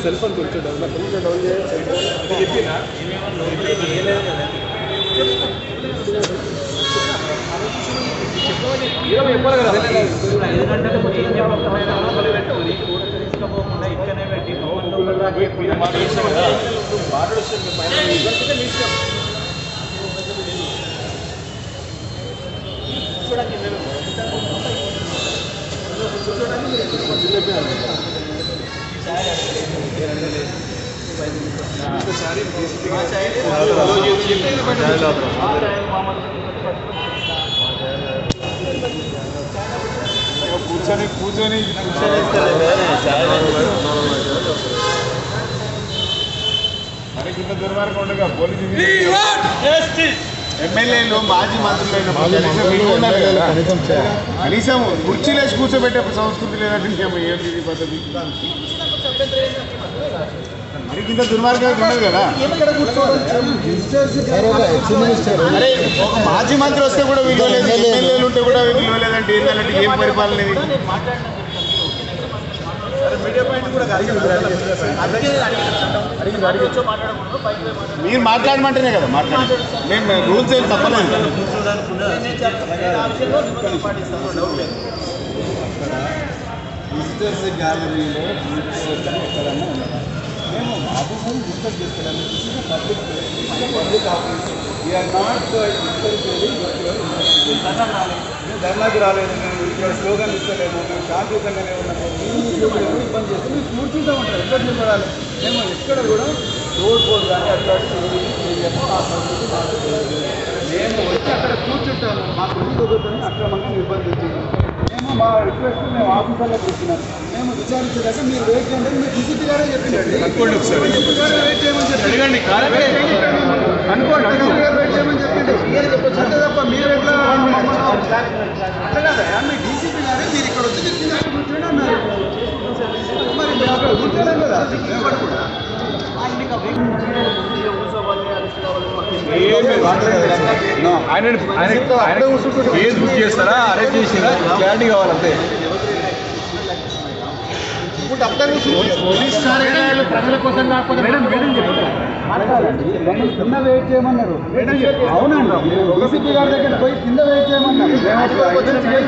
cell phone కొంచెం down చెప్పాలి కదా 5 గంటలకు ఏం చెప్పకుండా లోపల పెట్టుకుని కూడా తీసుకోకుండా ఇక్కడనే పెట్టి కూర్చొని మనకింత దుర్మార్గం ఉండగా పోలీసు ఎమ్మెల్యేలు మాజీ మంత్రులైన కనీసం కుర్చీలేసి కూర్చోబెట్టే సంస్కృతి లేదంటే ఏంటి పద్ధతి మరికింత దుర్మార్గం ఉండదు కదా అరే ఒక మాజీ మంత్రి వస్తే కూడా విలువ లేదు ఎమ్మెల్యేలు ఉంటే కూడా విలువ లేదంటే ఏంటంటే ఏం పరిపాలన మీరు మాట్లాడమంటేనే కదా మాట్లాడి మేము రూల్స్ ఏం తప్పలేదు విజిటర్స్ గ్యాలరీలో ఎక్కడన్నా ఉన్నదా మేము ఆఫీసర్ని డిస్కస్ చేసుకోవడానికి పబ్లిక్ ఆఫీస్ వీఆర్ నాట్ ధర్నాకి రాలేదు మేము ఇక్కడ స్లోగన్ ఇస్తలేము మేము శాంతియుతంగానే ఉన్నాము ఇబ్బంది చేస్తే మేము కూర్చుంటూ ఉంటాం ఎక్కడ నిలబడాలి మేము ఎక్కడ కూడా రోడ్ బోర్డు కానీ అట్లాంటి చేయము ఆ పరిస్థితి మాకు మేము వచ్చి అక్కడ కూర్చుంటాము మాకు ఇంకొకరిని అక్రమంగా నిర్బంధించాము మేము మా రిక్వెస్ట్ మేము ఆఫీసర్లకు ఇచ్చినాం మేము విచారించేదాకా మీరు వెయిట్ చేయండి మీరు డిసిపి గారే చెప్పిందండి వెయిట్ చేయమని చెప్పండి అనుకోండి వెయిట్ చేయమని చెప్పండి అంతే తప్ప మీరు ఎట్లా అట్లా కదా మీ డీసీపీ గారే మీరు ఇక్కడ వచ్చి చెప్పింది కూర్చోండి అన్నారు మరి మీరు అక్కడ కూర్చోలేం కదా కూడా ఆయన కేసు బుక్ చేస్తారా అరెస్ట్ చేసినా క్లారిటీ కావాలంతే ప్రజల కోసం కాకపోతే కింద వెయిట్ చేయమన్నారు అవునండి డీసీపీ గారి దగ్గర పోయి కింద వెయిట్ చేయమన్నారు